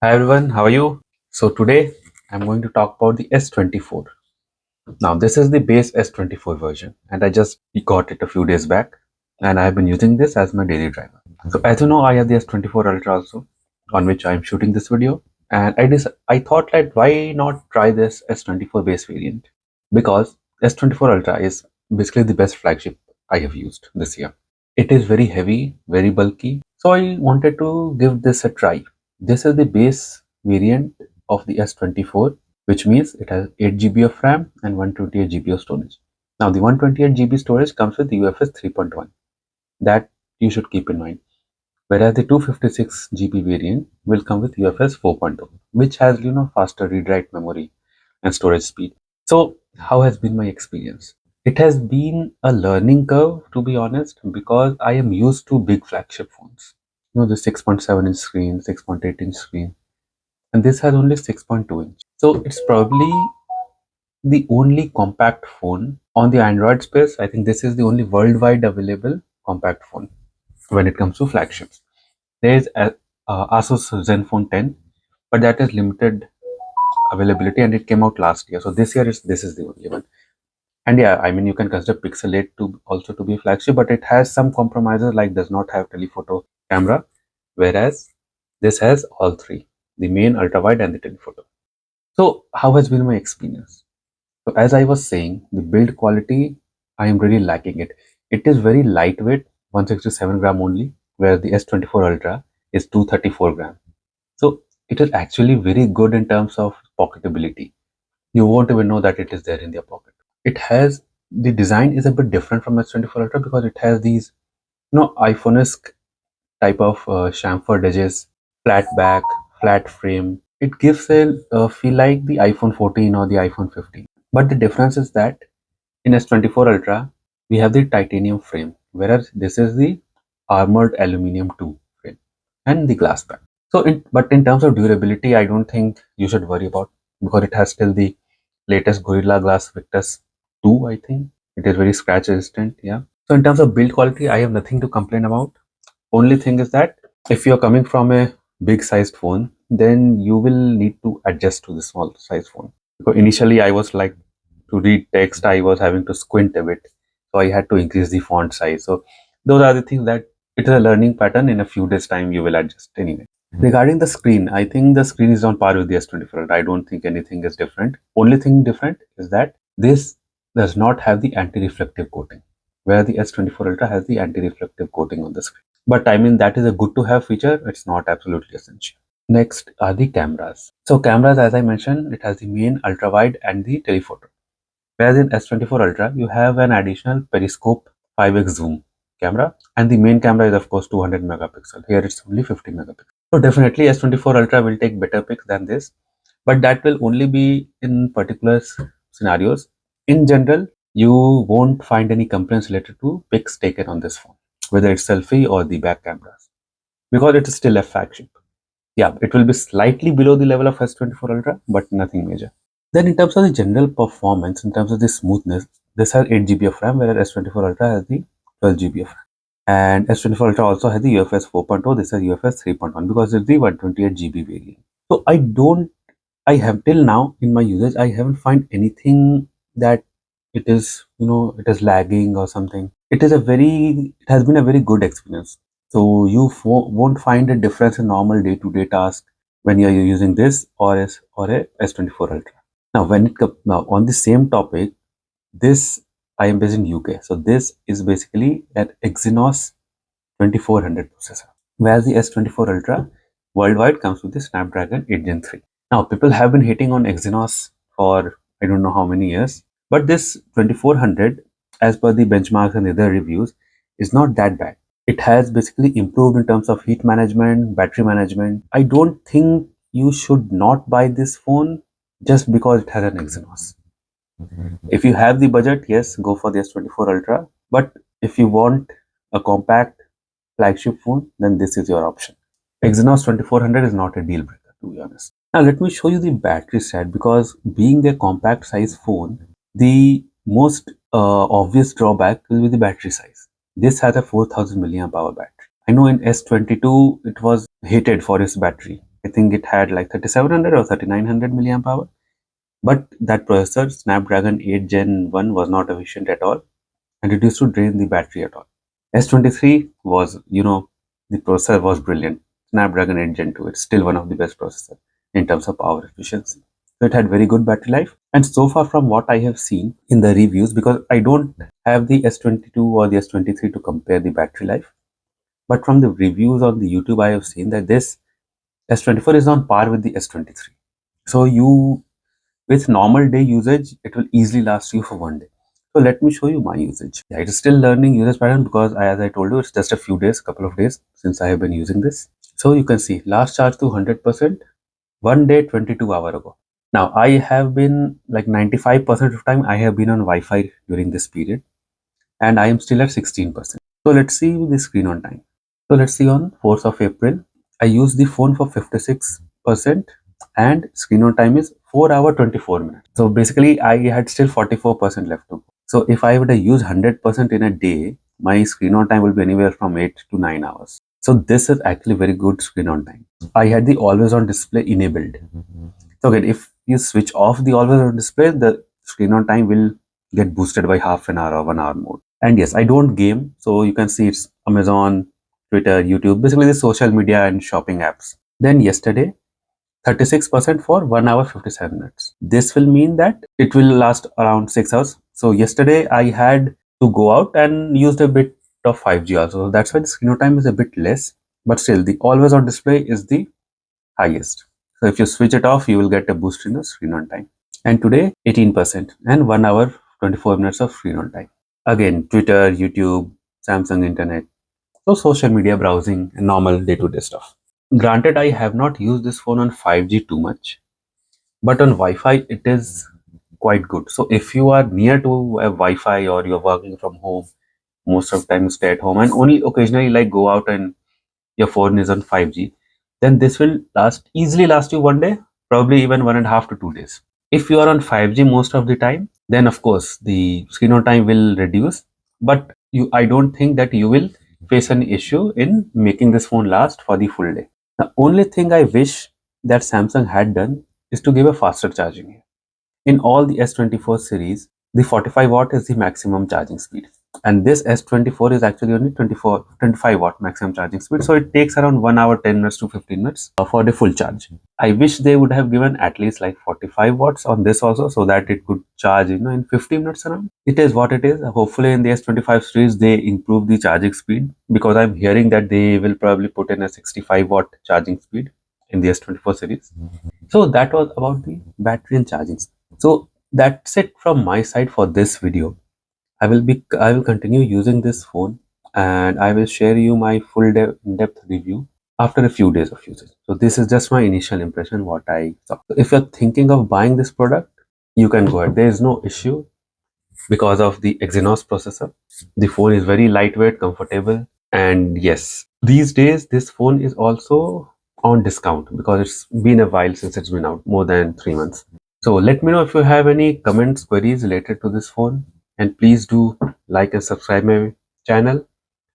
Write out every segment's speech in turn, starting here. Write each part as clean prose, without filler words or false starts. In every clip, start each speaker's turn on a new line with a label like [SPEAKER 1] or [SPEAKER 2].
[SPEAKER 1] Hi everyone, how are you? So today I'm going to talk about the S24. Now this is the base S24 version and I just got it a few days back and I have been using this as my daily driver. So as you know, I have the S24 Ultra also on which I am shooting this video, and I thought like why not try this S24 base variant, because S24 Ultra is basically the best flagship I have used this year. It is very heavy, very bulky, so I wanted to give this a try. This is the base variant of the S24, which means it has 8 GB of RAM and 128 GB of storage. Now the 128 GB storage comes with UFS 3.1. That you should keep in mind. Whereas the 256 GB variant will come with UFS 4.0, which has faster read-write memory and storage speed. So how has been my experience? It has been a learning curve, to be honest, because I am used to big flagship phones. The 6.7-inch screen, 6.8-inch screen, and this has only 6.2-inch. So it's probably the only compact phone on the Android space. I think this is the only worldwide available compact phone when it comes to flagships. There is a Asus Zenfone 10, but that is limited availability and it came out last year. So this year this is the only one. And yeah, I mean you can consider Pixel 8 to also to be a flagship, but it has some compromises like does not have telephoto camera, whereas this has all three: the main, ultra wide, and the telephoto. So how has been my experience? So as I was saying, the build quality, I am really liking it. It is very lightweight, 167 gram only, where the S24 Ultra is 234 gram. So it is actually very good in terms of pocketability. You won't even know that it is there in your pocket. It has, the design is a bit different from S24 Ultra because it has these, iPhone-esque type of chamfered edges, flat back, flat frame. It gives a feel like the iPhone 14 or the iPhone 15. But the difference is that in S24 Ultra, we have the titanium frame, whereas this is the armored aluminum 2 frame and the glass back. So, but in terms of durability, I don't think you should worry about, because it has still the latest Gorilla Glass Victus 2, I think. It is very scratch resistant, yeah. So in terms of build quality, I have nothing to complain about. Only thing is that if you're coming from a big sized phone, then you will need to adjust to the small size phone. Because initially I was like, to read text, I was having to squint a bit. So I had to increase the font size. So those are the things that it is a learning pattern. In a few days time, you will adjust anyway. Regarding the screen, I think the screen is on par with the S24. I don't think anything is different. Only thing different is that this does not have the anti-reflective coating, where the S24 Ultra has the anti-reflective coating on the screen. But I mean, that is a good to have feature. It's not absolutely essential. Next are the cameras. So cameras, as I mentioned, it has the main, ultra wide, and the telephoto. Whereas in S24 Ultra, you have an additional periscope 5x zoom camera, and the main camera is of course 200 megapixel. Here it's only 50 megapixel. So definitely S24 Ultra will take better pics than this, but that will only be in particular scenarios. In general, you won't find any complaints related to pics taken on this phone, whether it's selfie or the back cameras, because it is still a flagship. Yeah, it will be slightly below the level of S24 Ultra, but nothing major. Then in terms of the general performance, in terms of the smoothness, this has 8 GB of RAM, whereas S24 Ultra has the 12 GB of RAM. And S24 Ultra also has the UFS 4.0, this has UFS 3.1 because it's the 128 GB variant. So I have till now in my usage, I haven't find anything that it is, it is lagging or something. It has been a very good experience. So you won't find a difference in normal day-to-day task when you are using this or a S24 Ultra. Now, now on the same topic, this I am based in UK, so this is basically an Exynos 2400 processor, whereas the S24 Ultra worldwide comes with the Snapdragon 8 Gen 3. Now, people have been hating on Exynos for I don't know how many years, but this 2400, as per the benchmarks and other reviews, is not that bad. It has basically improved in terms of heat management, battery management. I don't think you should not buy this phone just because it has an Exynos. If you have the budget, yes, go for the S24 Ultra. But if you want a compact flagship phone, then this is your option. Exynos 2400 is not a deal breaker, to be honest. Now let me show you the battery side, because being a compact size phone, the most obvious drawback will be the battery size. This has a 4000 milliamp hour battery. I know in S22 it was hated for its battery. I think it had like 3700 or 3900 milliamp hour. But that processor, Snapdragon 8 Gen 1, was not efficient at all, and it used to drain the battery at all. S23 was, the processor was brilliant. Snapdragon 8 Gen 2, it's still one of the best processors in terms of power efficiency. So it had very good battery life. And so far from what I have seen in the reviews, because I don't have the S22 or the S23 to compare the battery life, but from the reviews on the YouTube, I have seen that this S24 is on par with the S23. So with normal day usage, it will easily last you for one day. So let me show you my usage. Yeah, it is still learning usage pattern because as I told you, it's just a few days, couple of days since I have been using this. So you can see last charge to 100%, one day 22 hour ago. Now I have been like 95% of time I have been on Wi-Fi during this period, and I am still at 16%. So let's see the screen on time. So let's see on 4th of April, I used the phone for 56% and screen on time is 4 hour 24 minutes. So basically I had still 44% left to go. So if I were to use 100% in a day, my screen on time will be anywhere from 8 to 9 hours. So this is actually very good screen on time. I had the always on display enabled. So again, if you switch off the always on display, the screen on time will get boosted by half an hour or 1 hour more. And yes, I don't game, so you can see it's Amazon, Twitter, YouTube, basically the social media and shopping apps. Then yesterday, 36% for 1 hour 57 minutes. This will mean that it will last around 6 hours. So yesterday I had to go out and used a bit of 5G also. That's why the screen time is a bit less, but still the always on display is the highest. So if you switch it off, you will get a boost in the screen on time. And today 18% and 1 hour 24 minutes of screen on time. Again, Twitter, YouTube, Samsung Internet, so social media browsing and normal day-to-day stuff. Granted, I have not used this phone on 5G too much, but on Wi-Fi it is quite good. So if you are near to a Wi-Fi or you're working from home, most of the time you stay at home and only occasionally like go out and your phone is on 5G, then this will easily last you one day, probably even 1.5 to 2 days. If you are on 5G most of the time, then of course the screen on time will reduce, but I don't think that you will face an issue in making this phone last for the full day. The only thing I wish that Samsung had done is to give a faster charging here. In all the S24 series, the 45 watt is the maximum charging speed. And this S24 is actually only 25 watt maximum charging speed. So it takes around 1 hour 10 minutes to 15 minutes for the full charge. I wish they would have given at least like 45 watts on this also so that it could charge, in 50 minutes around. It is what it is. Hopefully in the S25 series, they improve the charging speed because I'm hearing that they will probably put in a 65 watt charging speed in the S24 series. So that was about the battery and charging speed. So that's it from my side for this video. I will continue using this phone and I will share you my full in-depth review after a few days of usage. So this is just my initial impression what I saw. So if you're thinking of buying this product, you can go ahead. There is no issue because of the Exynos processor. The phone is very lightweight, comfortable, and yes, these days this phone is also on discount because it's been a while since it's been out, more than 3 months. So let me know if you have any comments, queries related to this phone, and please do like and subscribe my channel,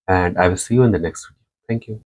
[SPEAKER 1] and I will see you in the next video. Thank you.